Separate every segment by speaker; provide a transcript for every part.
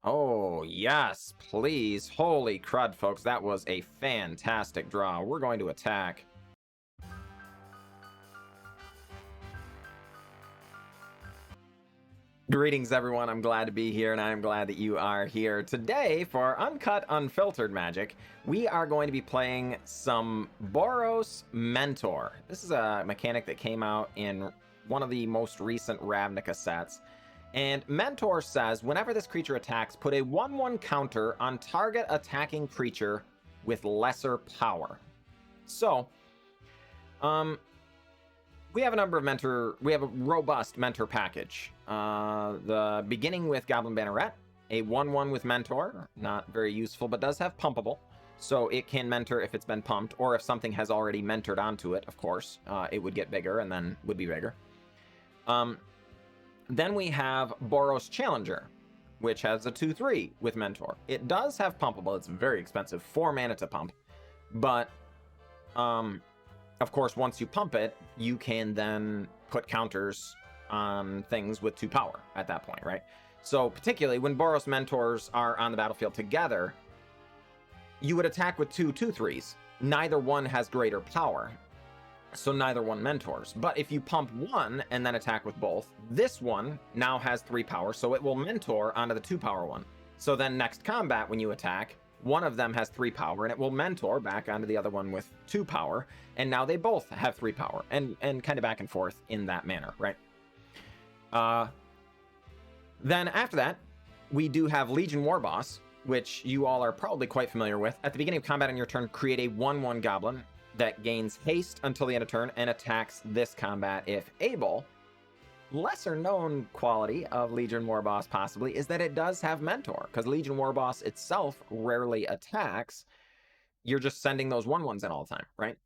Speaker 1: Oh, yes, please. Holy crud, folks. That was a fantastic draw. We're going to attack. Greetings, everyone. I'm glad to be here, and I'm glad that you are here. Today, for Uncut Unfiltered Magic, we are going to be playing some Boros Mentor. This is a mechanic that came out in one of the most recent Ravnica sets. And Mentor says, whenever this creature attacks, put a 1/1 counter on target attacking creature with lesser power. So, we have a number of we have a robust mentor package. The beginning with Goblin Banneret, a 1/1 with mentor, not very useful, but does have pumpable. So it can mentor if it's been pumped, or if something has already mentored onto it, of course, it would get bigger and then would be bigger. Then we have Boros Challenger, which has a 2/3 with mentor. It does have pumpable. It's very expensive, 4 mana to pump, but of course, once you pump it, you can then put counters on things with 2 power at that point, right? So particularly when Boros Mentors are on the battlefield together, you would attack with 2 2/3s. Neither one has greater power, so neither one mentors. But if you pump one and then attack with both, this one now has 3 power, so it will mentor onto the 2 power one. So then next combat, when you attack, one of them has 3 power, and it will mentor back onto the other one with 2 power, and now they both have 3 power, and kind of back and forth in that manner, right? Then after that, we do have Legion Warboss, which you all are probably quite familiar with. At the beginning of combat on your turn, create a 1/1 goblin that gains haste until the end of turn and attacks this combat if able. Lesser known quality of Legion Warboss possibly is that it does have mentor, because Legion Warboss itself rarely attacks. You're just sending those 1/1s in all the time, right?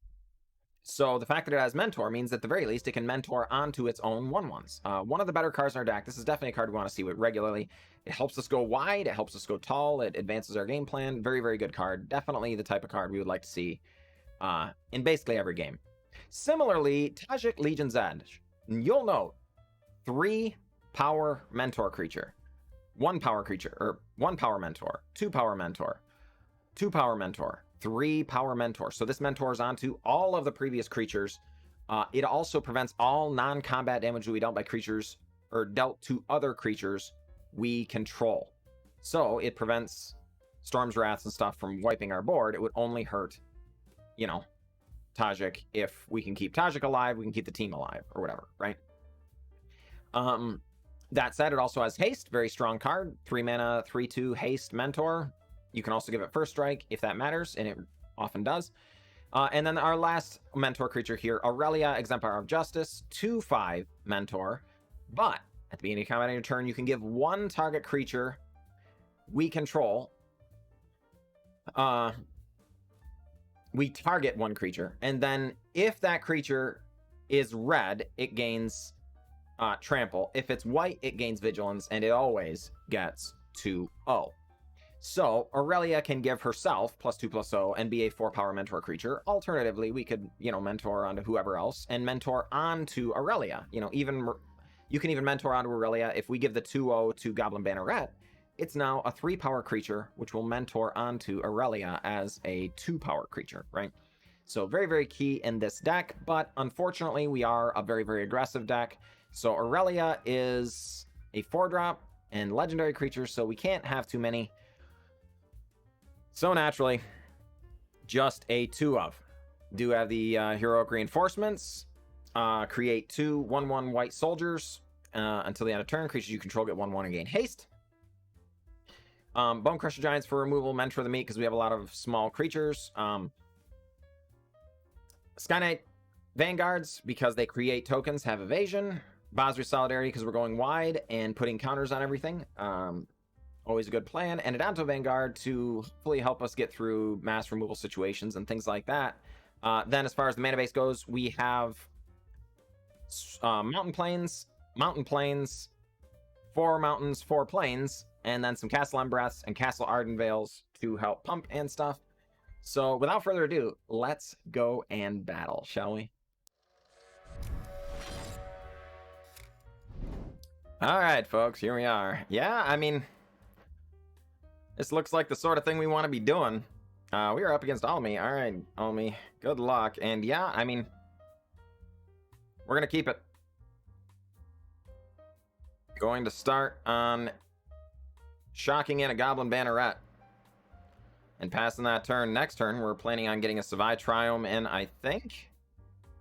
Speaker 1: So the fact that it has mentor means at the very least it can mentor onto its own 1/1s. One of the better cards in our deck. This is definitely a card we want to see with regularly. It helps us go wide, it helps us go tall, it advances our game plan. Very, very good card. Definitely the type of card we would like to see in basically every game. Similarly, Tajic Legion's Edge. You'll note 3 power mentor creature, 1 power creature, or 1 power mentor, 2 power mentor, 2 power mentor, 3 power mentor. So this mentors onto all of the previous creatures. It also prevents all non-combat damage to be dealt by creatures or dealt to other creatures we control. So it prevents Storm's Wraths and stuff from wiping our board. It would only hurt, you know, Tajic. If we can keep Tajic alive, we can keep the team alive, or whatever, right? That said, it also has haste, very strong card, 3 mana, 3/2 haste mentor. You can also give it first strike if that matters, and it often does. And then our last mentor creature here, Aurelia, Exemplar of Justice, 2/5 mentor. But at the beginning of combat on your turn, you can give 1 target creature we control. We target 1 creature, and then if that creature is red, it gains trample. If it's white, it gains vigilance, and it always gets 2/0. So Aurelia can give herself +2/+0 and be a 4 power mentor creature. Alternatively, we could, mentor onto whoever else and mentor onto Aurelia. You can even mentor onto Aurelia. If we give the 2/0 to Goblin Banneret, it's now a 3 power creature, which will mentor onto Aurelia as a 2 power creature, right? So very, very key in this deck, but unfortunately, we are a very, very aggressive deck. So Aurelia is a 4-drop and legendary creature, so we can't have too many. So naturally, just a 2/of. Do have the heroic reinforcements. Create 2 1/1 white soldiers until the end of turn. Creatures you control get 1/1 and gain haste. Bonecrusher Giants for removal, mentor the meat because we have a lot of small creatures. Skyknight Vanguards because they create tokens, have evasion. Basri Solidarity because we're going wide and putting counters on everything. Always a good plan. And Adanto Vanguard to hopefully help us get through mass removal situations and things like that. Then as far as the mana base goes, we have Mountain Plains, 4 mountains, 4 plains, and then some Castle Embereths and Castle Ardenvales to help pump and stuff. So without further ado, let's go and battle, shall we? All right, folks, here we are. Yeah, I mean, This looks like the sort of thing we want to be doing. We are up against Almi. All right, Almi, good luck. And yeah, I mean, we're going to keep it. Going to start on shocking in a Goblin Banneret. And passing that turn, next turn, we're planning on getting a Savai Triome in, I think.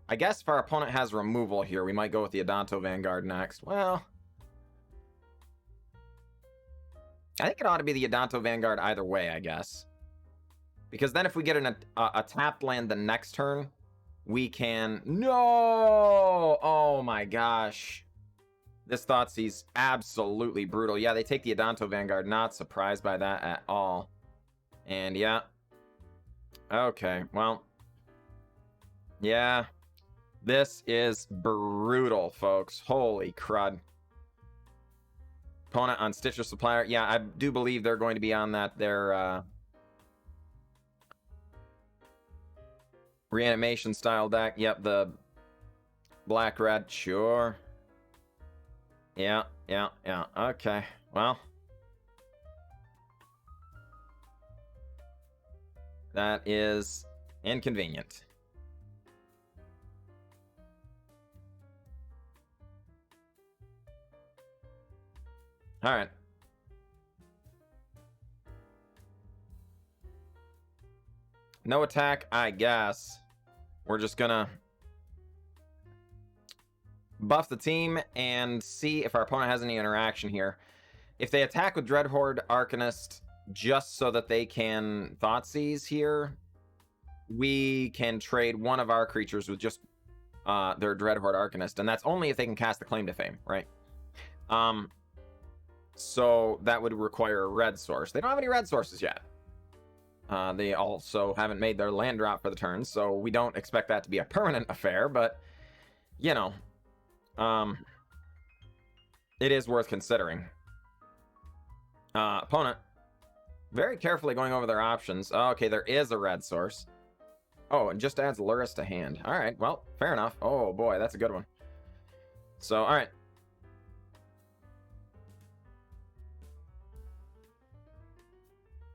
Speaker 1: I guess if our opponent has removal here, we might go with the Adanto Vanguard next. Well, I think it ought to be the Adanto Vanguard either way, I guess. Because then if we get a tapped land the next turn, we can... No! Oh my gosh. This Thoughtseize absolutely brutal. Yeah, they take the Adanto Vanguard. Not surprised by that at all. And yeah. Okay, well. Yeah. This is brutal, folks. Holy crud. Opponent on Stitcher Supplier. Yeah, I do believe they're going to be on that. Their reanimation style deck. Yep, the black-red. Sure. Yeah. Okay, well. That is inconvenient. All right. No attack, I guess. We're just gonna buff the team and see if our opponent has any interaction here. If they attack with Dreadhorde Arcanist just so that they can Thoughtseize here, we can trade one of our creatures with just their Dreadhorde Arcanist, and that's only if they can cast the Claim to Fame, right? So that would require a red source. They don't have any red sources yet. They also haven't made their land drop for the turn, so we don't expect that to be a permanent affair, but, you know, it is worth considering. Opponent, very carefully going over their options. Oh, okay, there is a red source. Oh, it just adds Lurrus to hand. All right, well, fair enough. Oh, boy, that's a good one. So, all right.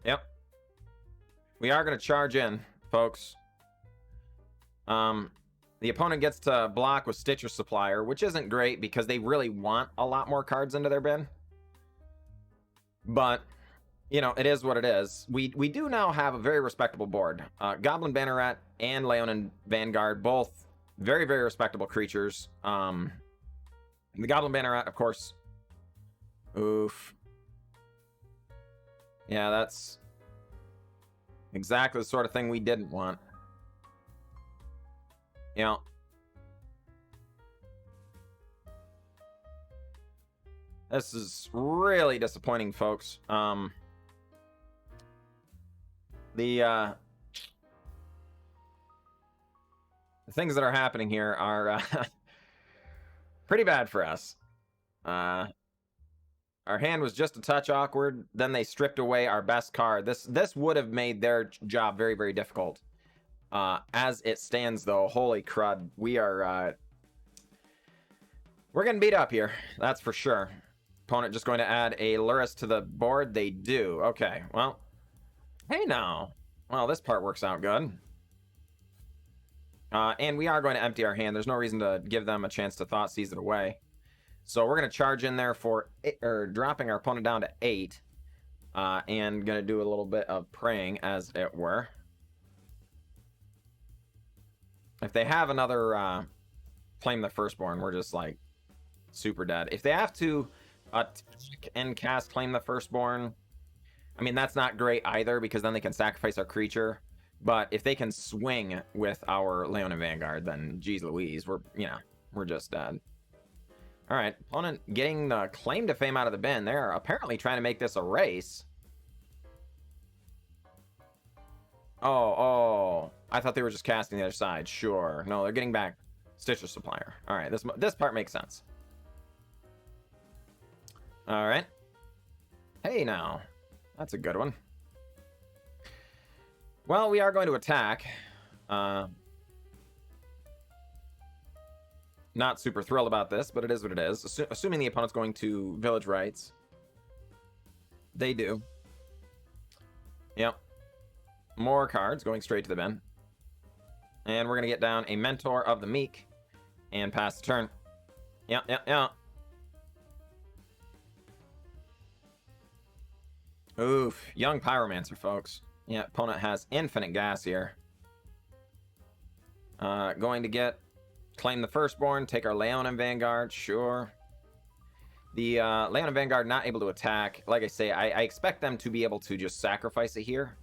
Speaker 1: Yep. We are going to charge in, folks. The opponent gets to block with Stitcher Supplier, which isn't great because they really want a lot more cards into their bin. But, you know, it is what it is. We do now have a very respectable board. Goblin Banneret and Leonin Vanguard, both very, very respectable creatures. The Goblin Banneret, of course. Oof. Yeah, that's exactly the sort of thing we didn't want. You know, this is really disappointing, folks. The things that are happening here are pretty bad for us. Our hand was just a touch awkward. Then they stripped away our best card. This would have made their job very, very difficult. As it stands, though, holy crud, we're getting beat up here. That's for sure. Opponent just going to add a Lurrus to the board. They do. Okay, well, hey now. Well, this part works out good. And we are going to empty our hand. There's no reason to give them a chance to Thoughtseize it away. So we're going to charge in there for dropping our opponent down to 8. And going to do a little bit of praying, as it were. If they have another Claim the Firstborn, we're just like super dead. If they have to and cast Claim the Firstborn, I mean, that's not great either, because then they can sacrifice our creature. But if they can swing with our Leonin Vanguard, then geez Louise, we're just dead. All right, opponent getting the Claim to Fame out of the bin. They're apparently trying to make this a race. Oh, I thought they were just casting the other side. Sure. No, they're getting back Stitcher Supplier. All right, this part makes sense. All right. Hey, now. That's a good one. Well, we are going to attack. Not super thrilled about this, but it is what it is. Assuming the opponent's going to Village Rites. They do. Yep. More cards going straight to the bin. And we're going to get down a Mentor of the Meek and pass the turn. Yep. Oof. Young Pyromancer, folks. Yeah, opponent has infinite gas here. Going to claim the Firstborn, take our Leonin Vanguard, sure. The Leonin Vanguard not able to attack. Like I say, I expect them to be able to just sacrifice it here.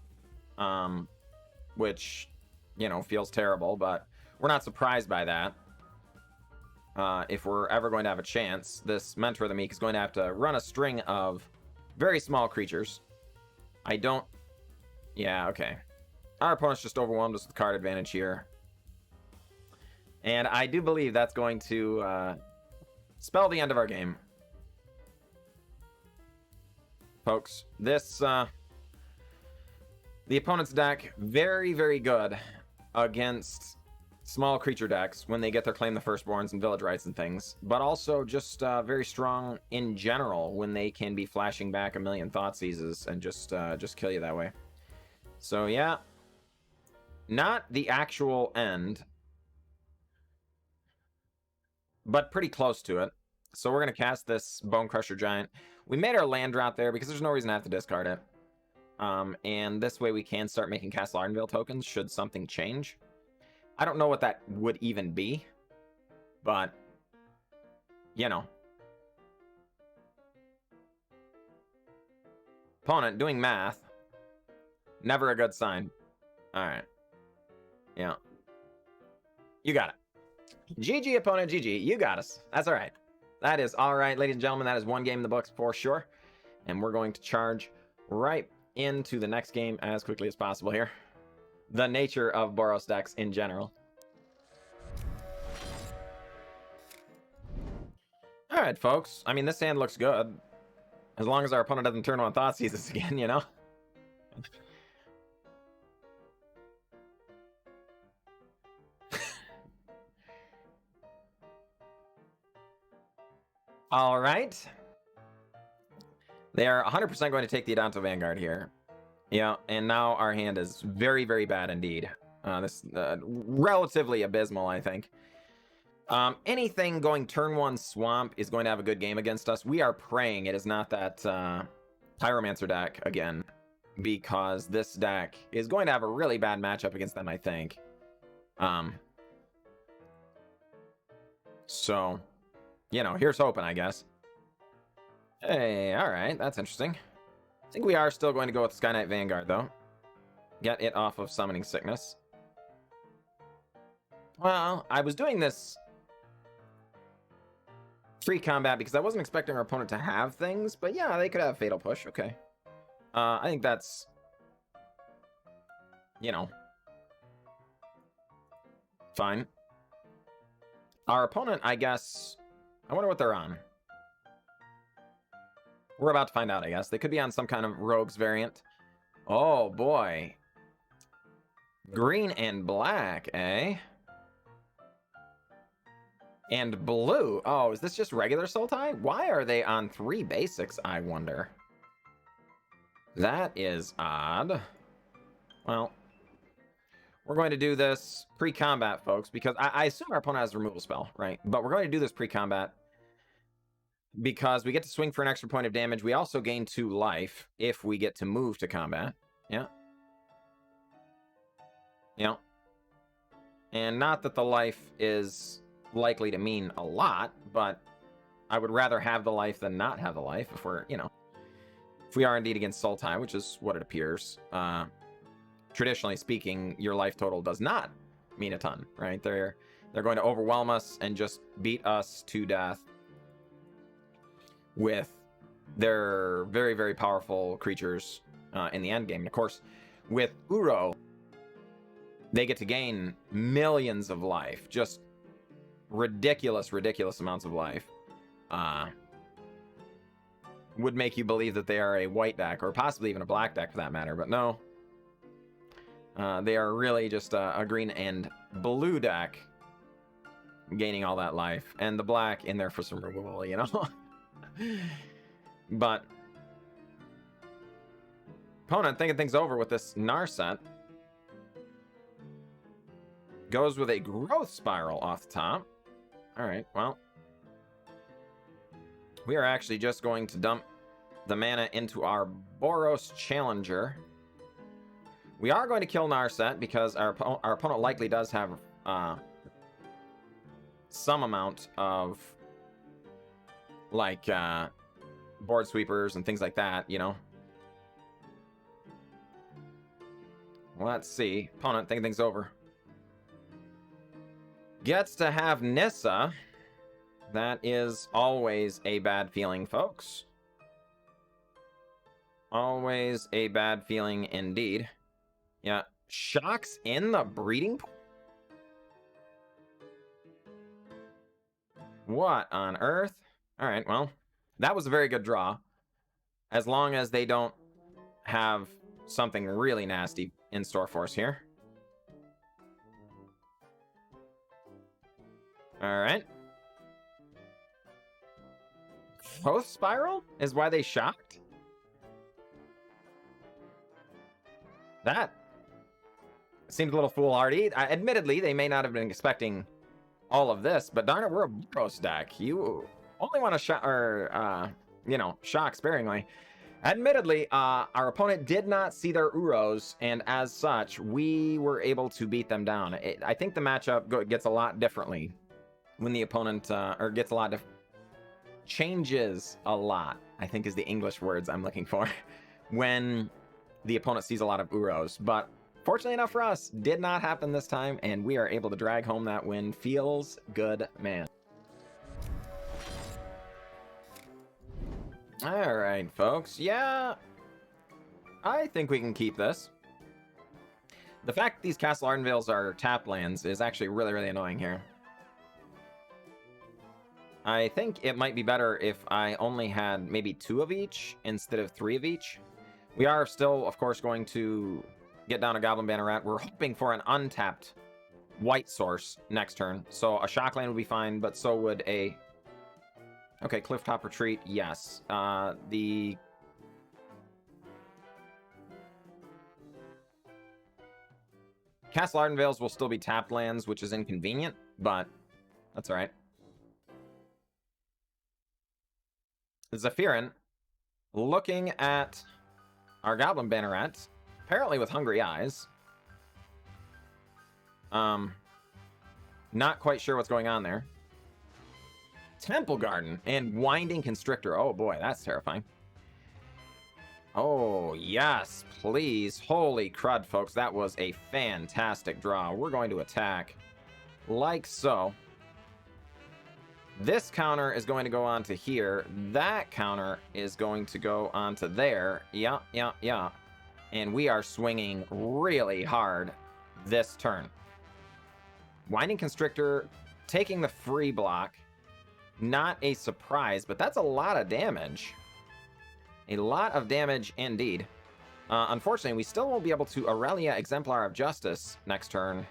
Speaker 1: Which, you know, feels terrible, but we're not surprised by that. If we're ever going to have a chance, this Mentor of the Meek is going to have to run a string of very small creatures. Yeah, okay. Our opponent's just overwhelmed us with card advantage here. And I do believe that's going to spell the end of our game. Folks, this... the opponent's deck, very, very good against small creature decks when they get their Claim the Firstborns and Village Rites and things, but also just very strong in general when they can be flashing back a million Thoughtseizes and just kill you that way. So yeah, not the actual end, but pretty close to it. So we're going to cast this Bonecrusher Giant. We made our land drop there because there's no reason to have to discard it. And this way we can start making Castle Ardenvale tokens should something change. I don't know what that would even be, but, you know. Opponent doing math. Never a good sign. Alright. Yeah. You got it. GG, opponent, GG. You got us. That's alright. That is alright, ladies and gentlemen. That is one game in the books for sure. And we're going to charge right into the next game as quickly as possible here. The nature of Boros decks in general. Alright, folks. I mean, this hand looks good. As long as our opponent doesn't turn on Thoughtseizes again, you know? Alright. They are 100% going to take the Adanto Vanguard here. Yeah, and now our hand is very, very bad indeed. This relatively abysmal, I think. Anything going turn 1 Swamp is going to have a good game against us. We are praying it is not that Pyromancer deck again, because this deck is going to have a really bad matchup against them, I think. So, you know, here's hoping, I guess. Hey, alright, that's interesting. I think we are still going to go with Skyknight Vanguard, though. Get it off of Summoning Sickness. Well, I was doing this free combat because I wasn't expecting our opponent to have things, but yeah, they could have Fatal Push, okay. I think that's, you know, fine. Our opponent, I guess, I wonder what they're on. We're about to find out, I guess. They could be on some kind of Rogues variant. Oh, boy. Green and black, eh? And blue. Oh, is this just regular Sultai? Why are they on 3 basics, I wonder? That is odd. Well, we're going to do this pre-combat, folks, because I assume our opponent has a removal spell, right? But we're going to do this pre-combat because we get to swing for an extra point of damage. We also gain 2 life if we get to move to combat. Yeah. Yeah. And not that the life is likely to mean a lot, but I would rather have the life than not have the life if we're, you know, if we are indeed against Sultai, which is what it appears. Traditionally speaking, your life total does not mean a ton, right? They're going to overwhelm us and just beat us to death with their very, very powerful creatures in the end game. And of course, with Uro, they get to gain millions of life, just ridiculous, ridiculous amounts of life. Would make you believe that they are a white deck, or possibly even a black deck for that matter, but no. They are really just a green and blue deck, gaining all that life, and the black in there for some removal, you know? But Opponent thinking things over with this Narset. Goes with a growth spiral off the top. Alright, well. We are actually just going to dump the mana into our Boros Challenger. We are going to kill Narset because our opponent likely does have some amount of like board sweepers and things like that, you know. Let's see. Opponent thinking things over. Gets to have Nissa. That is always a bad feeling, folks. Always a bad feeling indeed. Yeah, Shocks in the breeding pool? What on earth? Alright, well, that was a very good draw. As long as they don't have something really nasty in store for us here. Alright. Growth Spiral is why they shocked? That seemed a little foolhardy. Admittedly, they may not have been expecting all of this, but darn it, we're a Boros deck. You only want to shock, or, you know, shock sparingly. Admittedly, our opponent did not see their Uros, and as such, we were able to beat them down. I think the matchup gets a lot differently when the opponent, or gets a lot different. Changes a lot, I think is the English words I'm looking for, when the opponent sees a lot of Uros. But fortunately enough for us, did not happen this time, and we are able to drag home that win. Feels good, man. All right, folks. Yeah, I think we can keep this. The fact that these Castle Ardenvales are tap lands is actually really, really annoying here. I think it might be better if I only had maybe 2 of each instead of 3 of each. We are still, of course, going to get down a Goblin Banneret. We're hoping for an untapped white source next turn. So a shock land would be fine, but so would a... Okay, Clifftop Retreat, yes. The... Castle Ardenvales will still be tapped lands, which is inconvenient, but that's alright. Zephyrin, looking at our Goblin Banneret, apparently with hungry eyes. Not quite sure what's going on there. Temple Garden and Winding Constrictor. Oh boy, that's terrifying. Oh, yes, please. Holy crud, folks. That was a fantastic draw. We're going to attack like so. This counter is going to go on to here. That counter is going to go on to there. Yeah, yeah, yeah. And we are swinging really hard this turn. Winding Constrictor taking the free block. Not a surprise, but that's a lot of damage. A lot of damage indeed. Unfortunately, we still won't be able to Aurelia Exemplar of Justice next turn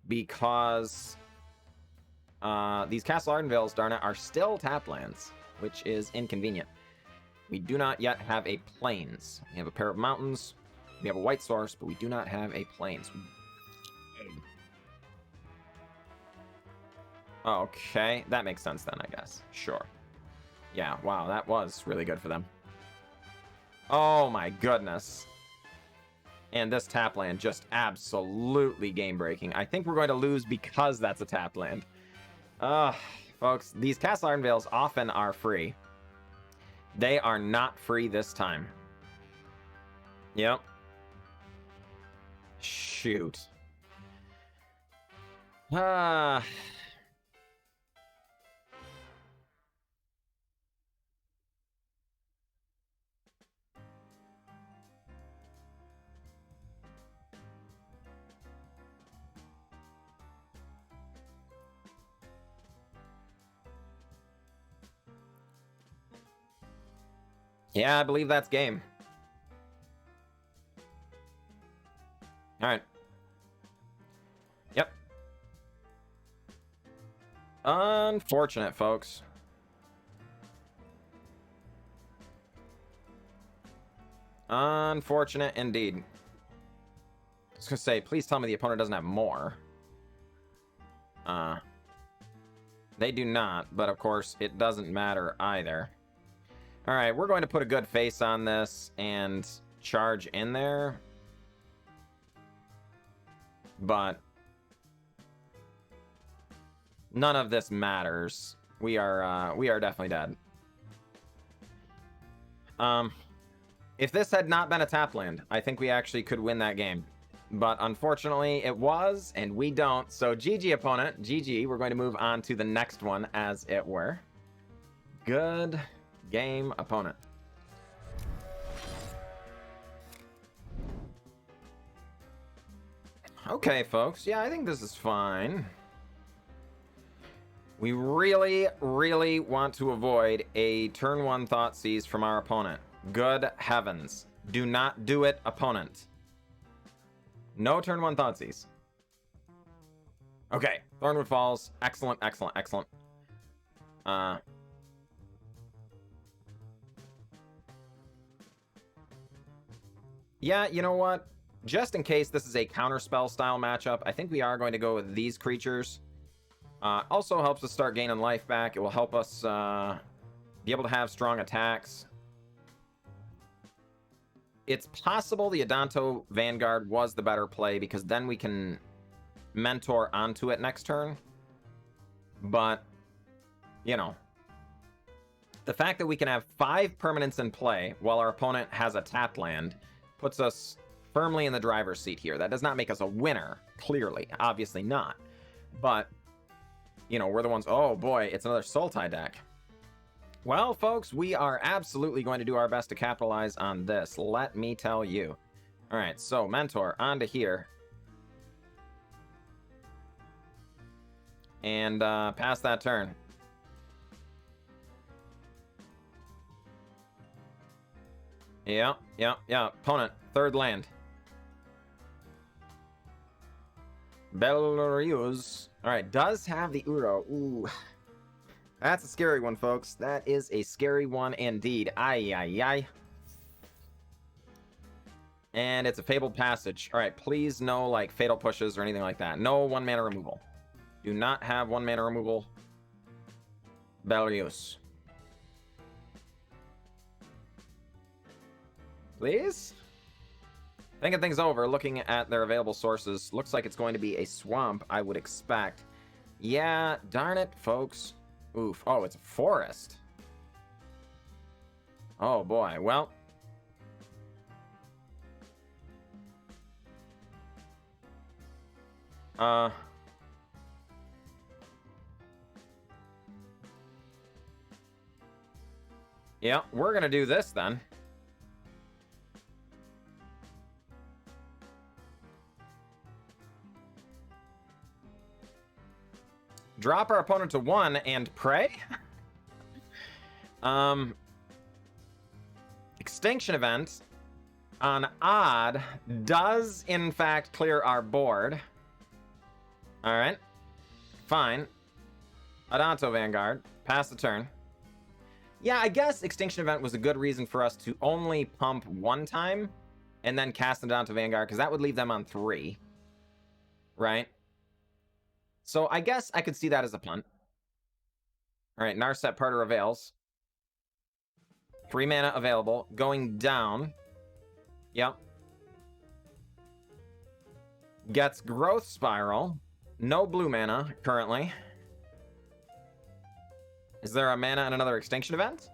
Speaker 1: because... these Castle Ardenvales, darn it, are still tap lands, which is inconvenient. We do not yet have a plains. We have a pair of mountains. We have a white source, but we do not have a plains. Okay, that makes sense then, I guess. Sure. Yeah, wow, that was really good for them. Oh my goodness. And this tap land just absolutely game-breaking. I think we're going to lose because that's a tap land. Folks, these Castle Ardenvales often are free. They are not free this time. Yep. Shoot. Yeah, I believe that's game. Alright. Yep. Unfortunate, folks. Unfortunate indeed. I was gonna say, please tell me the opponent doesn't have more. They do not, but of course it doesn't matter either. All right, we're going to put a good face on this and charge in there. But none of this matters. We are definitely dead. If this had not been a tap land, I think we actually could win that game. But unfortunately, it was, and we don't. So GG, opponent. GG. We're going to move on to the next one, as it were. Good game, opponent. Okay, folks. Yeah, I think this is fine. We really, really want to avoid a turn 1 Thoughtseize from our opponent. Good heavens. Do not do it, opponent. No turn 1 Thoughtseize. Okay, Thornwood Falls. Excellent, excellent, excellent. Yeah, you know what? Just in case this is a counterspell style matchup, I think we are going to go with these creatures. Also helps us start gaining life back. It will help us be able to have strong attacks. It's possible the Adanto Vanguard was the better play because then we can mentor onto it next turn. But, you know, the fact that we can have 5 permanents in play while our opponent has a tapped land puts us firmly in the driver's seat here. That does not make us a winner, clearly. Obviously not. But, you know, we're the ones... Oh, boy, it's another Sultai deck. Well, folks, we are absolutely going to do our best to capitalize on this. Let me tell you. All right, so Mentor onto here. And pass that turn. Yeah. Opponent, 3rd land. Belarus. All right, does have the Uro. Ooh. That's a scary one, folks. That is a scary one indeed. Ay. And it's a Fabled Passage. All right, please no, like, Fatal Pushes or anything like that. No 1-mana removal. Do not have 1-mana removal. Belarus. Please? Thinking things over, looking at their available sources. Looks like it's going to be a swamp, I would expect. Yeah, darn it, folks. Oof. Oh, it's a forest. Oh, boy. Well. Yeah, we're going to do this then. Drop our opponent to 1 and pray. Extinction Event on Odd does in fact clear our board. All right, fine. Adanto Vanguard, pass the turn. Yeah, I guess Extinction Event was a good reason for us to only pump 1 time and then cast Adanto Vanguard, because that would leave them on 3, right? So I guess I could see that as a punt. All right, Narset Parter avails. 3 mana available. Going down. Yep. Gets Growth Spiral. No blue mana currently. Is there a mana and another Extinction Event?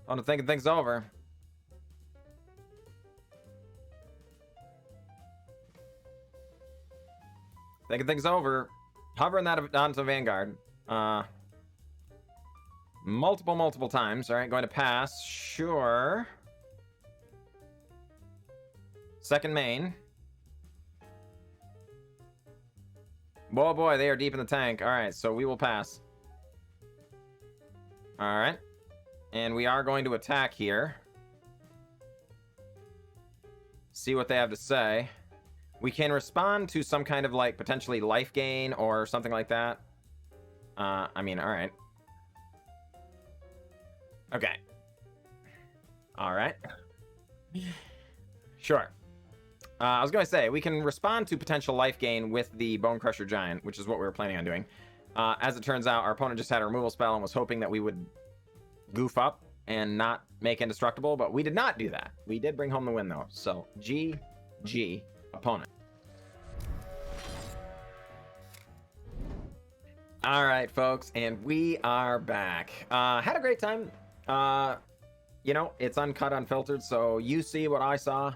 Speaker 1: I'm thinking things over. Thinking things over. Hovering that onto Vanguard. Multiple times. All right, going to pass. Sure. Second main. Boy, they are deep in the tank. All right, so we will pass. All right. And we are going to attack here. See what they have to say. We can respond to some kind of, like, potentially life gain or something like that. I mean, all right. Okay. All right. Sure. I was going to say, we can respond to potential life gain with the Bonecrusher Giant, which is what we were planning on doing. As it turns out, our opponent just had a removal spell and was hoping that we would goof up and not make indestructible, but we did not do that. We did bring home the win, though. So, GG, opponent. All right, folks, and we are back. Had a great time. You know, it's uncut, unfiltered, so you see what I saw.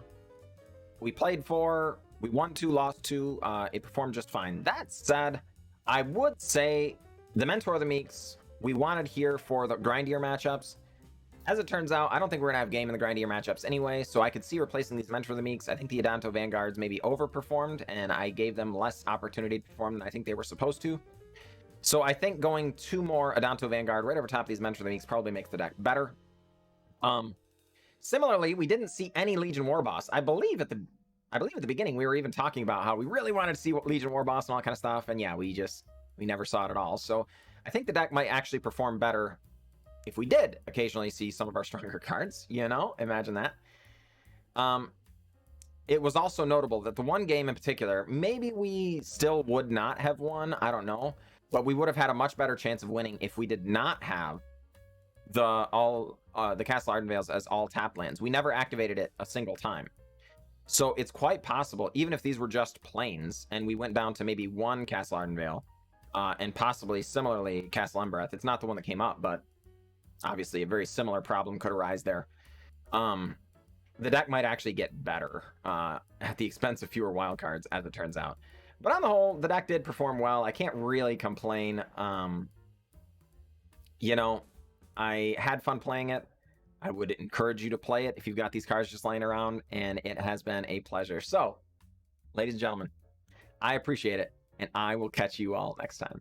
Speaker 1: We played 4, we won 2, lost 2, it performed just fine. That said, I would say the Mentor of the Meeks, we wanted here for the grindier matchups. As it turns out, I don't think we're going to have game in the grindier matchups anyway, so I could see replacing these Mentor of the Meeks. I think the Adanto Vanguards maybe overperformed, and I gave them less opportunity to perform than I think they were supposed to. So I think going 2 more Adanto Vanguard right over top of these Mentor of the Meeks probably makes the deck better. Similarly, we didn't see any Legion Warboss. I believe at the beginning we were even talking about how we really wanted to see what Legion Warboss and all that kind of stuff, and yeah, we never saw it at all. So I think the deck might actually perform better if we did occasionally see some of our stronger cards, you know? Imagine that. It was also notable that the one game in particular, maybe we still would not have won, I don't know, but we would have had a much better chance of winning if we did not have the Castle Ardenvale as all tap lands. We never activated it a single time. So it's quite possible, even if these were just plains, and we went down to maybe 1 Castle Ardenvale, and possibly similarly Castle Embereth. It's not the one that came up, but obviously a very similar problem could arise there. The deck might actually get better at the expense of fewer wildcards, as it turns out. But on the whole, the deck did perform well. I can't really complain. You know, I had fun playing it. I would encourage you to play it if you've got these cards just laying around, and it has been a pleasure. So, ladies and gentlemen, I appreciate it, and I will catch you all next time.